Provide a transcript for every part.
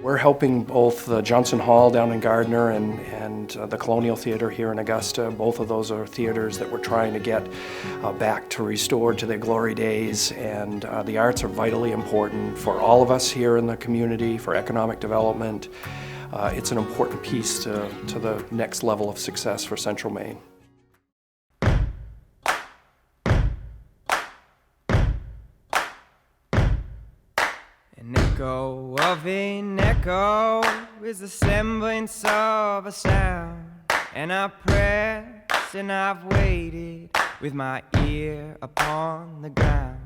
We're helping both the Johnson Hall down in Gardner and the Colonial Theater here in Augusta. Both of those are theaters that we're trying to get back to restored to their glory days. And the arts are vitally important for all of us here in the community, for economic development. It's an important piece to the next level of success for Central Maine. An echo of an echo is the semblance of a sound, and I press and I've waited with my ear upon the ground.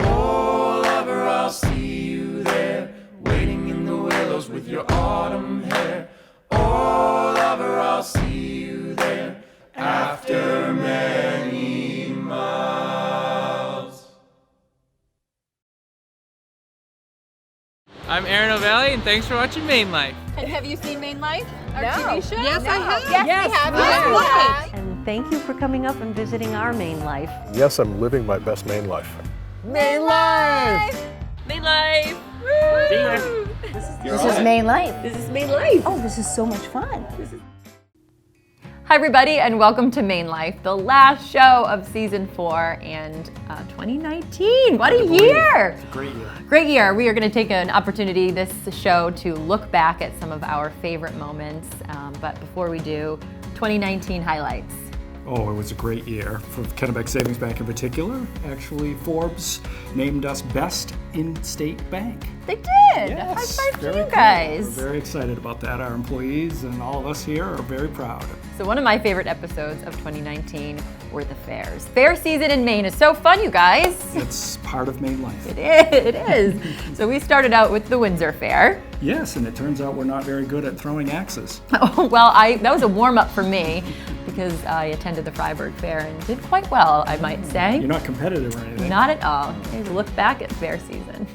Oh, lover, I'll see you there, waiting in the willows with your autumn hair. Oh, lover, I'll see you there after many miles. I'm Aaron O'Valley, and thanks for watching Maine Life. And have you seen Maine Life, our No. TV show? Yes, I have. Yes, we have. Yes. And thank you for coming up and visiting our Maine Life. Yes, I'm living my best Maine life. Maine Life! Maine Life! Woo! This is Maine Life. This is Maine Life. Oh, this is so much fun. Hi everybody, and welcome to Maine Life, the last show of season 4 and 2019. What a year! It's a great year. Great year. We are going to take an opportunity this show to look back at some of our favorite moments. But before we do, 2019 highlights. Oh, it was a great year for Kennebec Savings Bank in particular. Actually, Forbes named us Best In-State Bank. They did! Yes, High five to very you cool. guys! We're very excited about that. Our employees and all of us here are very proud. So one of my favorite episodes of 2019 were the fairs. Fair season in Maine is so fun, you guys. It's part of Maine life. It is. So we started out with the Windsor Fair. Yes, and it turns out we're not very good at throwing axes. Oh, well, that was a warm-up for me because I attended the Freiburg Fair and did quite well, I might say. You're not competitive or anything. Not at all. Okay, look back at fair season.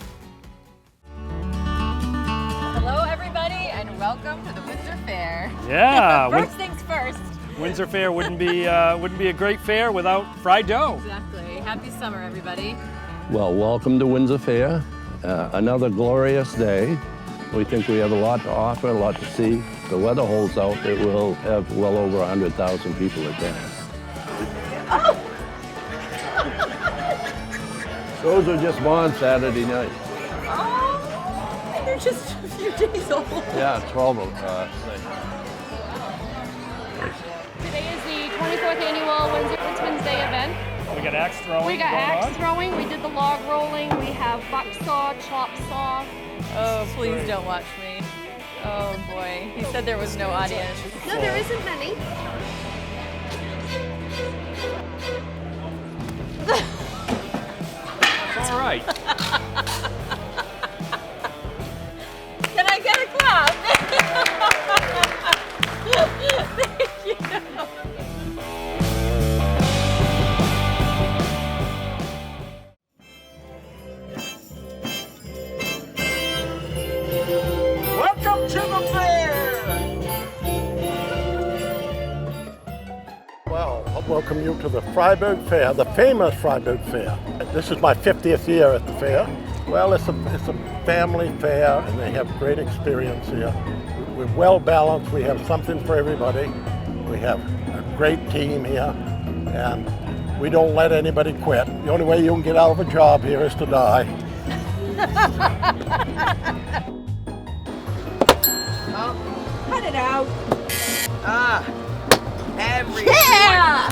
Hello, everybody, and welcome to the Windsor Fair. Yeah. First things first. Windsor Fair wouldn't be a great fair without fried dough. Exactly. Happy summer, everybody. Well, welcome to Windsor Fair. Another glorious day. We think we have a lot to offer, a lot to see. If the weather holds out, it will have well over 100,000 people attend. Oh! Those are just born Saturday night. Oh, they're just a few days old. Yeah, 12 of Today is the 24th annual Windsor Richmond Day event. We got axe throwing. We got going axe on. throwing, we did the log rolling, we have buck saw, chop saw. Oh, please don't watch me. Oh boy, he said there was no audience. No, there isn't any. All right. Can I get a clap? Thank you. Welcome to the fair! Well, I'll welcome you to the Freiburg Fair, the famous Freiburg Fair. This is my 50th year at the fair. Well, it's a family fair, and they have great experience here. We're well balanced. We have something for everybody. We have a great team here, and we don't let anybody quit. The only way you can get out of a job here is to die. Cut it out. Every Yeah!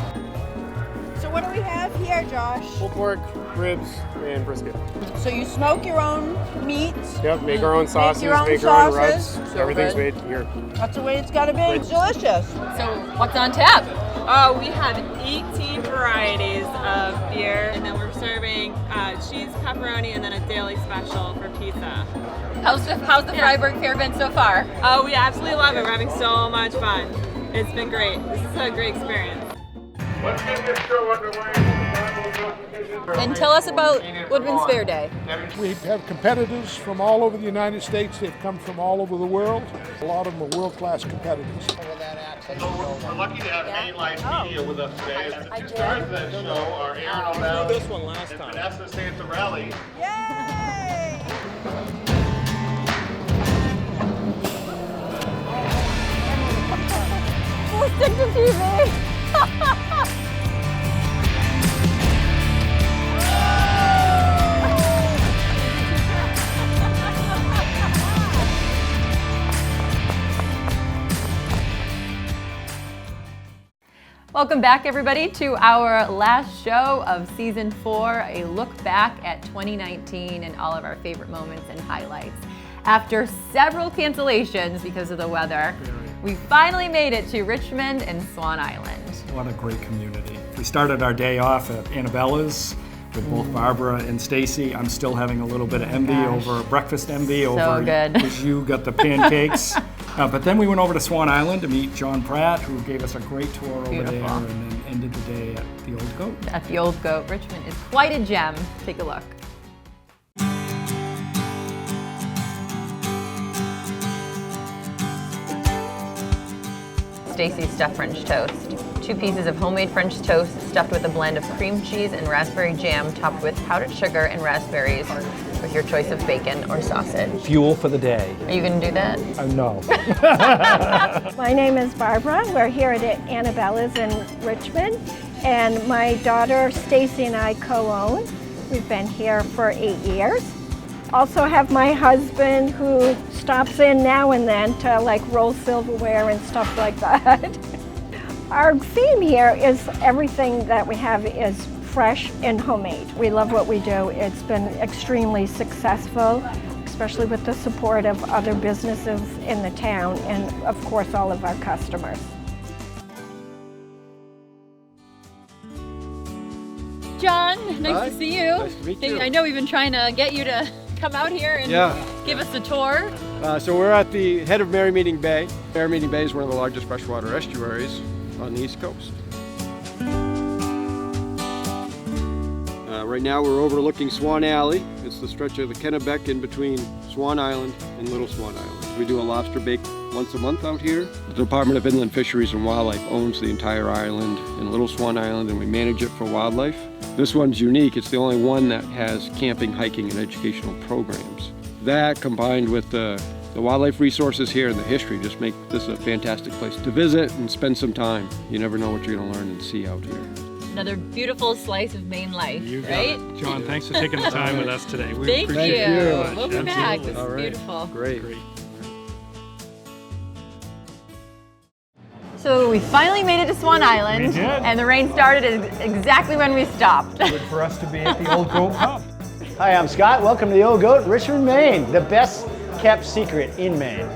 So what do we have here, Josh? Pulled pork, ribs, and brisket. So you smoke your own meat. Yep, make our own sauces, your own make our own sauces. rubs. So Everything's good. made here. That's the way it's gotta be. It's delicious. So what's on tap? Oh, we have 18 varieties of beer, and then we're serving cheese pepperoni and then a daily special for pizza. How's the Freiburg Fair been so far? Oh, we absolutely love it. We're having so much fun. It's been great. This is a great experience. And tell us about Woodman's Fair Day. We have competitors from all over the United States. They've come from all over the world. A lot of them are world-class competitors. We're lucky to have MaineLife Media with us today. The two stars of that show are Aaron O'Valley this one last and time. Vanessa Santarelli. Yay! to stick to TV. Welcome back, everybody, to our last show of season 4, a look back at 2019 and all of our favorite moments and highlights. After several cancellations because of the weather, we finally made it to Richmond and Swan Island. What a great community. We started our day off at Annabella's with both Barbara and Stacy. I'm still having a little bit of envy over breakfast envy over good. Because you got the pancakes. But then we went over to Swan Island to meet John Pratt, who gave us a great tour over there, and then ended the day at the Old Goat. At the Old Goat. Richmond is quite a gem. Take a look. Stacy's stuffed French toast. 2 pieces of homemade French toast stuffed with a blend of cream cheese and raspberry jam topped with powdered sugar and raspberries with your choice of bacon or sausage. Fuel for the day. Are you going to do that? No. My name is Barbara. We're here at Annabella's in Richmond, and my daughter Stacy and I co-own. We've been here for 8 years. Also have my husband who stops in now and then to like roll silverware and stuff like that. Our theme here is everything that we have is fresh and homemade. We love what we do. It's been extremely successful, especially with the support of other businesses in the town and of course all of our customers. John, nice to see you. Nice to meet you. I know we've been trying to get you to come out here and give us a tour. So we're at the head of Merry Meeting Bay. Merry Meeting Bay is one of the largest freshwater estuaries on the East Coast. Right now we're overlooking Swan Alley. It's the stretch of the Kennebec in between Swan Island and Little Swan Island. We do a lobster bake once a month out here. The Department of Inland Fisheries and Wildlife owns the entire island in Little Swan Island, and we manage it for wildlife. This one's unique. It's the only one that has camping, hiking, and educational programs. That combined with the wildlife resources here and the history just make this a fantastic place to visit and spend some time. You never know what you're going to learn and see out here. Another beautiful slice of Maine life, You got right? it. John, thanks for taking the time with us today. We Thank appreciate you. it very much. We'll be back. This All is right. beautiful. Great. So we finally made it to Swan Island, We did. and the rain started exactly when we stopped. Good for us to be at the Old Goat Pub. Hi, I'm Scott. Welcome to the Old Goat, Richmond, Maine, the best kept secret in Maine.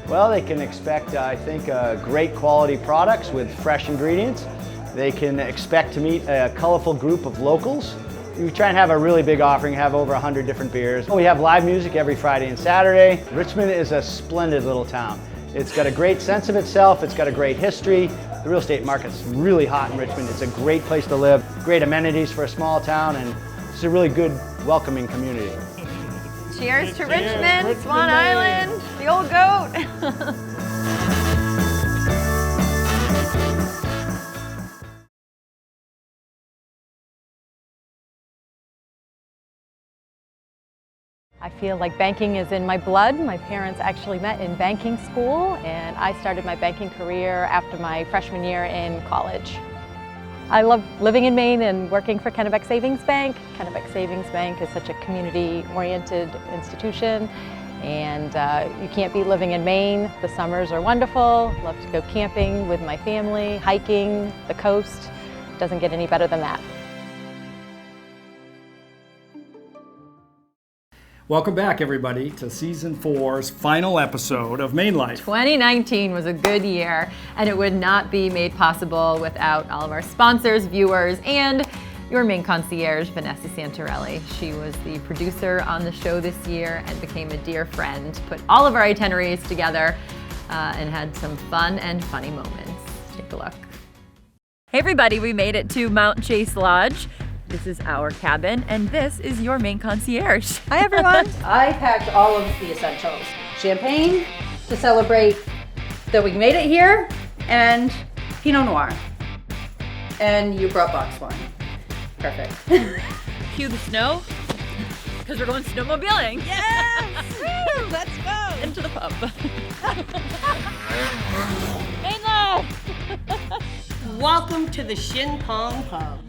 Well, they can expect, I think, great quality products with fresh ingredients. They can expect to meet a colorful group of locals. We try and have a really big offering, have over 100 different beers. We have live music every Friday and Saturday. Richmond is a splendid little town. It's got a great sense of itself, it's got a great history. The real estate market's really hot in Richmond. It's a great place to live, great amenities for a small town, and it's a really good, welcoming community. Cheers to Richmond, Swan Island, the Old Goat. I feel like banking is in my blood. My parents actually met in banking school, and I started my banking career after my freshman year in college. I love living in Maine and working for Kennebec Savings Bank. Kennebec Savings Bank is such a community-oriented institution, and you can't beat living in Maine. The summers are wonderful. Love to go camping with my family, hiking, the coast. Doesn't get any better than that. Welcome back, everybody, to Season 4's final episode of Maine Life. 2019 was a good year, and it would not be made possible without all of our sponsors, viewers, and your Maine concierge, Vanessa Santorelli. She was the producer on the show this year and became a dear friend, put all of our itineraries together, and had some fun and funny moments. Take a look. Hey everybody, we made it to Mount Chase Lodge. This is our cabin, and this is your Maine concierge. Hi everyone. I packed all of the essentials. Champagne to celebrate that we made it here, and Pinot Noir. And you brought box wine. Perfect. Cue the snow, because we're going snowmobiling. Yes! Woo, let's go! Into the pub. Maine Life! welcome to the Shin Pong Pub.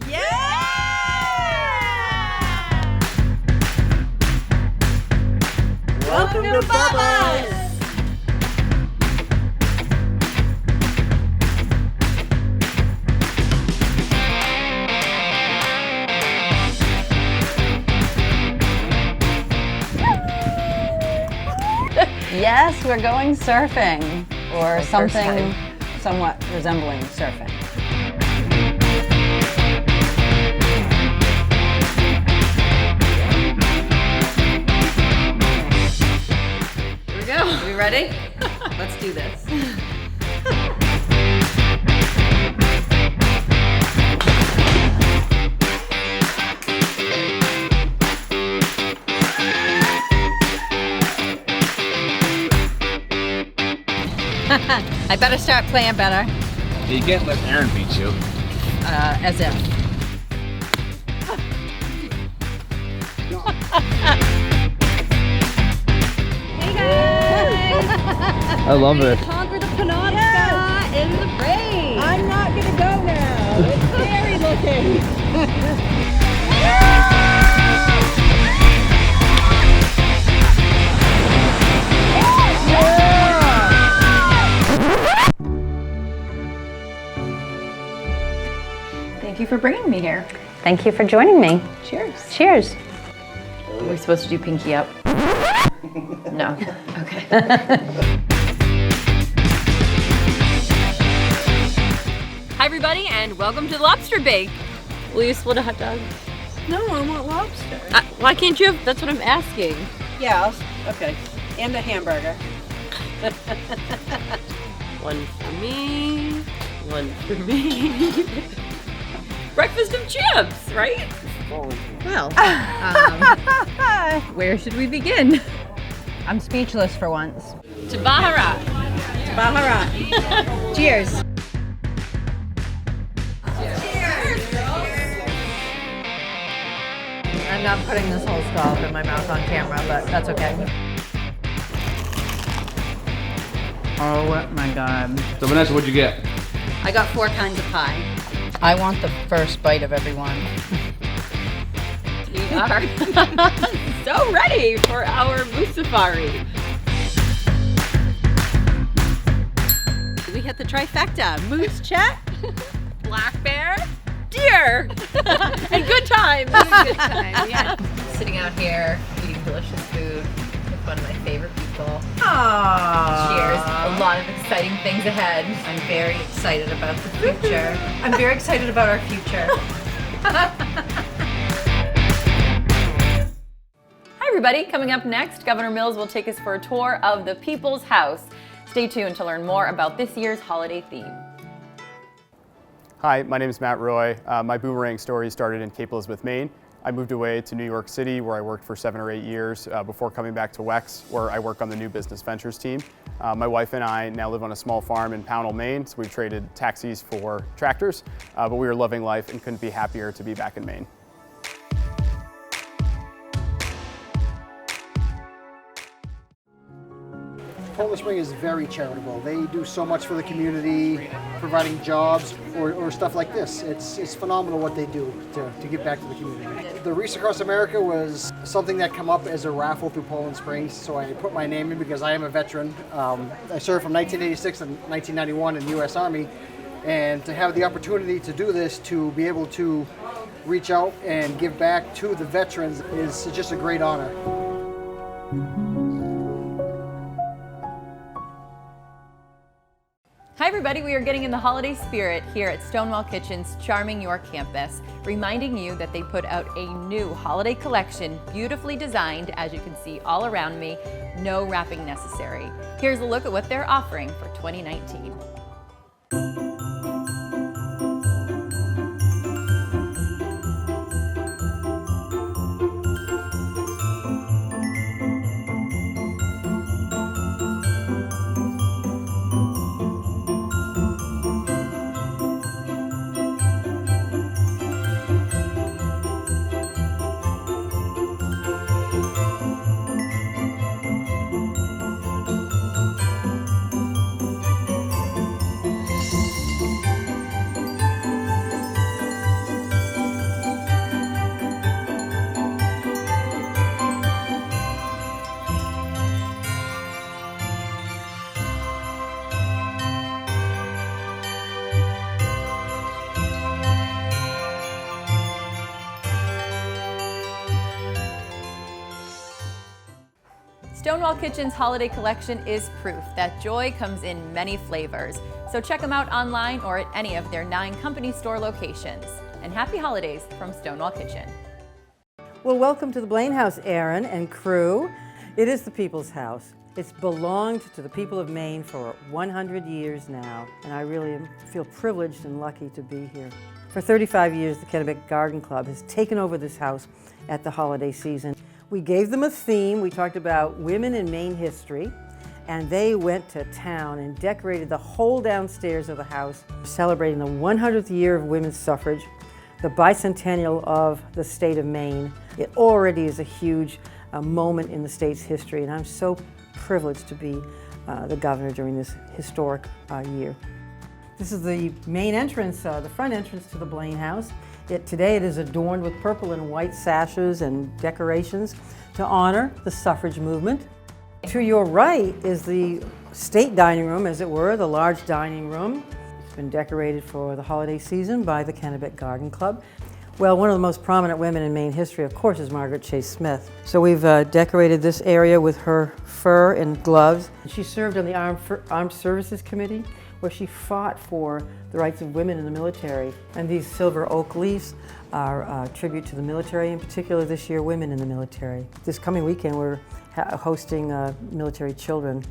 Welcome to Bubba's! Yes, we're going surfing, or something somewhat resembling surfing. Here we go. Are we ready? Let's do this. I better start playing better. You can't let Aaron beat you. As if. Hey guys! I love it. Conquer the Penobscot in the rain. I'm not gonna go now. It's scary looking. Thank you for bringing me here. Thank you for joining me. Cheers. Cheers. Are we supposed to do pinky up? No. Okay. Hi everybody and welcome to the Lobster Bake. Will you split a hot dog? No, I want lobster. Why can't you have, that's what I'm asking. Yeah, okay. And a hamburger. One for me, one for me. Breakfast of champs, right? Well, where should we begin? I'm speechless for once. To Baharat. To Baharat. Cheers. I'm not putting this whole scallop in my mouth on camera, but that's okay. Oh my God. So Vanessa, what'd you get? I got 4 kinds of pie. I want the first bite of everyone. We are so ready for our moose safari. We hit the trifecta. Moose check. Black bear, deer, and good times. Good time, yeah. Sitting out here, eating delicious food with one of my favorite people. Aww. Cheers. A lot of exciting things ahead. I'm very excited about the future. I'm very excited about our future. Hi everybody, coming up next, Governor Mills will take us for a tour of the People's House. Stay tuned to learn more about this year's holiday theme. Hi, my name is Matt Roy. My boomerang story started in Cape Elizabeth, Maine. I moved away to New York City where I worked for 7 or 8 years before coming back to WEX where I work on the new business ventures team. My wife and I now live on a small farm in Pownell, Maine, so we've traded taxis for tractors, but we are loving life and couldn't be happier to be back in Maine. Poland Spring is very charitable. They do so much for the community, providing jobs or stuff like this. It's phenomenal what they do to give back to the community. The Race Across America was something that came up as a raffle through Poland Springs, so I put my name in because I am a veteran. I served from 1986 to 1991 in the U.S. Army, and to have the opportunity to do this, to be able to reach out and give back to the veterans is just a great honor. Hi everybody, we are getting in the holiday spirit here at Stonewall Kitchen's Charming York campus, reminding you that they put out a new holiday collection, beautifully designed, as you can see all around me, no wrapping necessary. Here's a look at what they're offering for 2019. Stonewall Kitchen's holiday collection is proof that joy comes in many flavors. So check them out online or at any of their 9 company store locations. And happy holidays from Stonewall Kitchen. Well, welcome to the Blaine house, Aaron and crew. It is the people's house. It's belonged to the people of Maine for 100 years now, and I really feel privileged and lucky to be here. For 35 years, the Kennebec Garden Club has taken over this house at the holiday season. We gave them a theme. We talked about women in Maine history, and they went to town and decorated the whole downstairs of the house, celebrating the 100th year of women's suffrage, the bicentennial of the state of Maine. It already is a huge moment in the state's history, and I'm so privileged to be the governor during this historic year. This is the main entrance, the front entrance to the Blaine house. Today it is adorned with purple and white sashes and decorations to honor the suffrage movement. To your right is the state dining room, as it were, the large dining room. It's been decorated for the holiday season by the Kennebec Garden Club. Well, one of the most prominent women in Maine history, of course, is Margaret Chase Smith. So we've decorated this area with her fur and gloves. She served on the Armed Services Committee, where she fought for the rights of women in the military. And these silver oak leaves are a tribute to the military, in particular this year, women in the military. This coming weekend, we're hosting military children,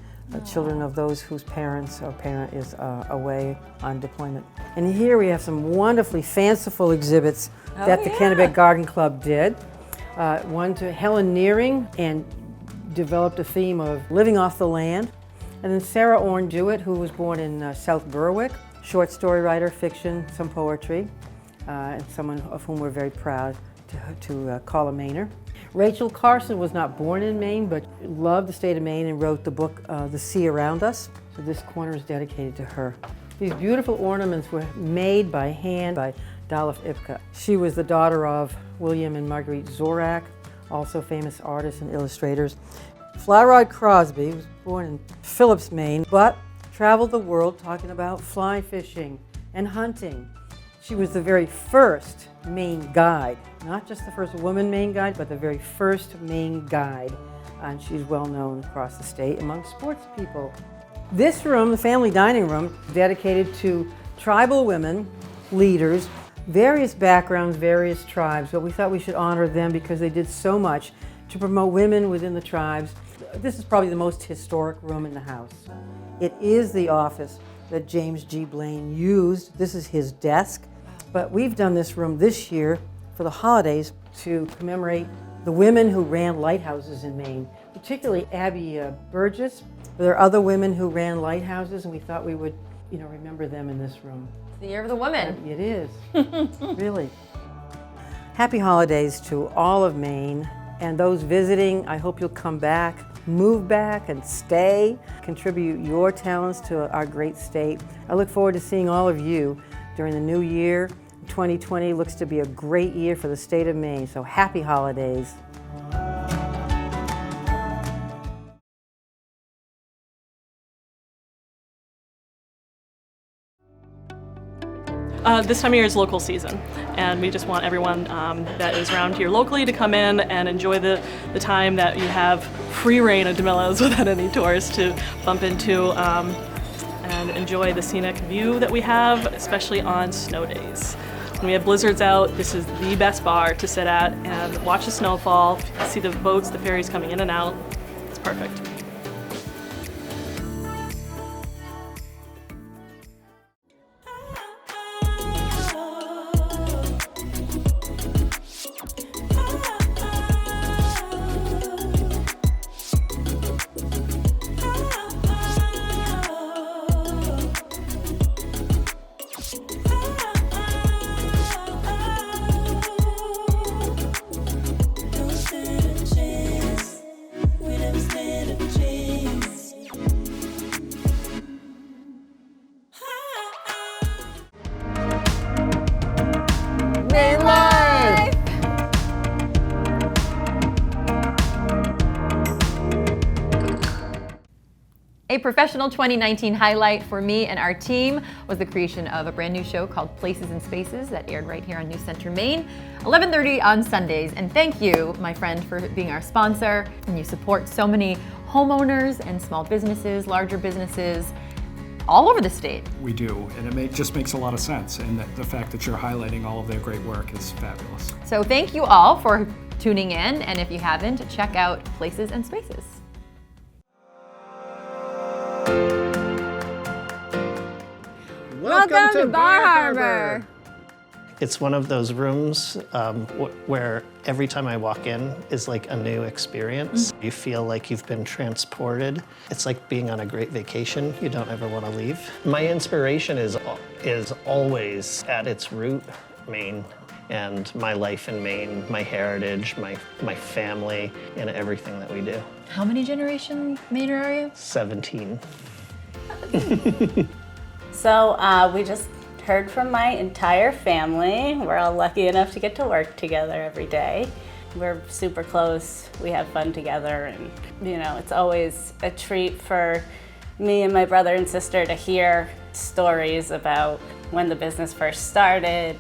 children of those whose parents or parent is away on deployment. And here we have some wonderfully fanciful exhibits that the Kennebec Garden Club did. One to Helen Nearing, and developed a theme of living off the land. And then Sarah Orne Jewett, who was born in South Berwick, short story writer, fiction, some poetry, and someone of whom we're very proud to call a Mainer. Rachel Carson was not born in Maine, but loved the state of Maine and wrote the book, The Sea Around Us. So this corner is dedicated to her. These beautiful ornaments were made by hand by Dalif Ipka. She was the daughter of William and Marguerite Zorak, also famous artists and illustrators. Flowerrod Crosby was born in Phillips, Maine, but traveled the world talking about fly fishing and hunting. She was the very first Maine guide, not just the first woman Maine guide, but the very first Maine guide. And she's well known across the state among sports people. This room, the family dining room, is dedicated to tribal women, leaders, various backgrounds, various tribes, but we thought we should honor them because they did so much to promote women within the tribes. This is probably the most historic room in the house. It is the office that James G. Blaine used. This is his desk, but we've done this room this year for the holidays to commemorate the women who ran lighthouses in Maine, particularly Abby Burgess. There are other women who ran lighthouses, and we thought we would, remember them in this room. The Year of the Woman. It is, really. Happy holidays to all of Maine, and those visiting, I hope you'll come back, move back and stay, contribute your talents to our great state. I look forward to seeing all of you during the new year. 2020 looks to be a great year for the state of Maine, so happy holidays. This time of year is local season, and we just want everyone that is around here locally to come in and enjoy the time that you have free reign of DeMillo's without any tourists to bump into, and enjoy the scenic view that we have, especially on snow days. When we have blizzards out, this is the best bar to sit at and watch the snowfall, see the boats, the ferries coming in and out. It's perfect. We never stand a A professional 2019 highlight for me and our team was the creation of a brand new show called Places and Spaces that aired right here on New Center, Maine, 11:30 on Sundays. And thank you, my friend, for being our sponsor. And you support so many homeowners and small businesses, larger businesses, all over the state. We do, and it just makes a lot of sense. And the fact that you're highlighting all of their great work is fabulous. So thank you all for tuning in. And if you haven't, check out Places and Spaces. Welcome to Bar Harbor. It's one of those rooms where every time I walk in is like a new experience. You feel like you've been transported. It's like being on a great vacation. You don't ever want to leave. My inspiration is always at its root Maine, and my life in Maine, my heritage, my family, and everything that we do. How many generation Mainer are you? 17. So we just heard from my entire family. We're all lucky enough to get to work together every day. We're super close. We have fun together, and you know, it's always a treat for me and my brother and sister to hear stories about when the business first started.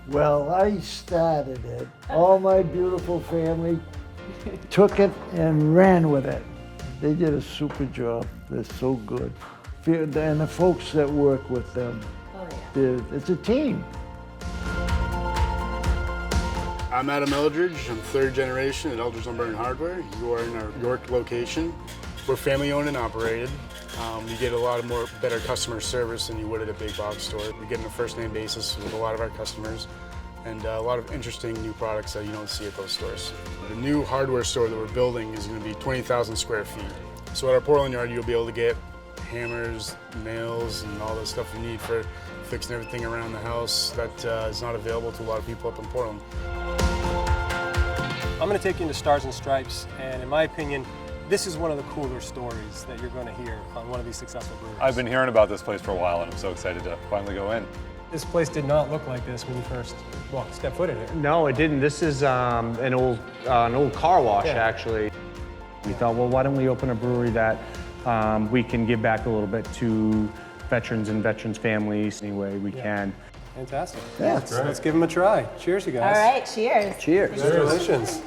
Well, I started it. All my beautiful family took it and ran with it. They did a super job. They're so good. And the folks that work with them, it's a team. I'm Adam Eldridge. I'm third generation at Eldridge Lumber and Hardware. You are in our York location. We're family owned and operated. You get a lot of better customer service than you would at a big box store. We get on a first name basis with a lot of our customers, and a lot of interesting new products that you don't see at those stores. The new hardware store that we're building is going to be 20,000 square feet. So at our Portland yard, you'll be able to get hammers, nails, and all the stuff you need for fixing everything around the house that is not available to a lot of people up in Portland. I'm going to take you into Stars and Stripes, and in my opinion, this is one of the cooler stories that you're going to hear on one of these successful breweries. I've been hearing about this place for a while, and I'm so excited to finally go in. This place did not look like this when you first stepped foot in it. No, it didn't. This is an old car wash, actually. We thought, well, why don't we open a brewery that we can give back a little bit to veterans and veterans' families any way we can. Fantastic. Yeah, let's give them a try. Cheers, you guys. All right, cheers. Cheers. Congratulations.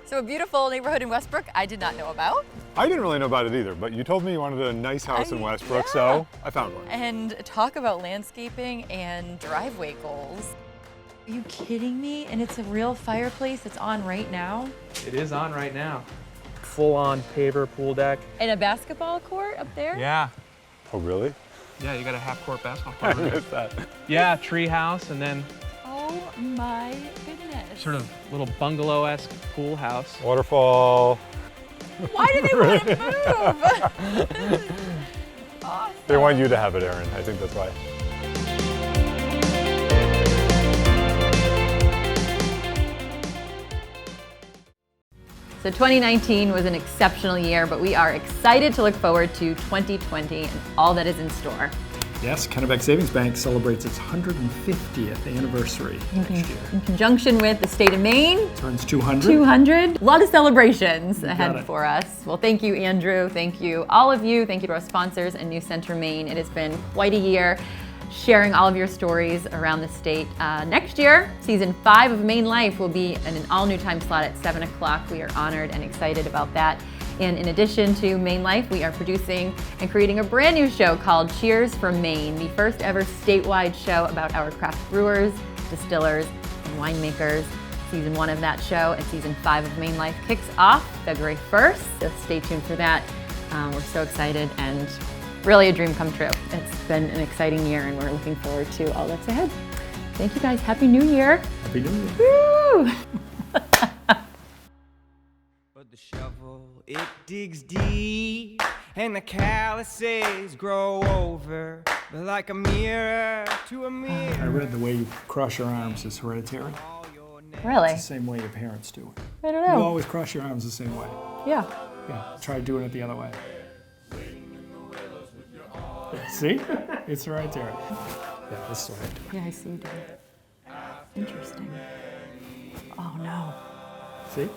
So a beautiful neighborhood in Westbrook I did not know about. I didn't really know about it either, but you told me you wanted a nice house in Westbrook, so I found one. And talk about landscaping and driveway goals. Are you kidding me? And it's a real fireplace that's on right now? It is on right now. Full-on paver pool deck. And a basketball court up there? Yeah. Oh, really? Yeah, you got a half-court basketball court. I missed that. Yeah, tree house, and then oh my goodness. sort of little bungalow-esque pool house. Waterfall. Why do they want to move? Awesome. They want you to have it, Aaron. I think that's why. So 2019 was an exceptional year, but we are excited to look forward to 2020 and all that is in store. Yes, Kennebec Savings Bank celebrates its 150th anniversary next year. In conjunction with the state of Maine. Turns 200. 200. A lot of celebrations ahead it. for us. Well, thank you, Andrew. Thank you, all of you. Thank you to our sponsors and New Center Maine. It has been quite a year sharing all of your stories around the state. Next year, season 5 of Maine Life will be in an all-new time slot at 7 o'clock. We are honored and excited about that. And in addition to Maine Life, we are producing and creating a brand new show called Cheers from Maine, the first ever statewide show about our craft brewers, distillers, and winemakers. Season 1 of that show and season 5 of Maine Life kicks off February 1st, so stay tuned for that. We're so excited and really a dream come true. It's been an exciting year and we're looking forward to all that's ahead. Thank you guys. Happy New Year. Happy New Year. Woo! But the shovel, it digs deep, and the calluses grow over, but like a mirror to a mirror. I read the way you cross your arms is hereditary. Really? It's the same way your parents do it. I don't know. You always cross your arms the same way. Yeah. Yeah, try doing it the other way. See? It's hereditary. Yeah, this is what I do. Yeah, I see you do it. Interesting. Oh no. See?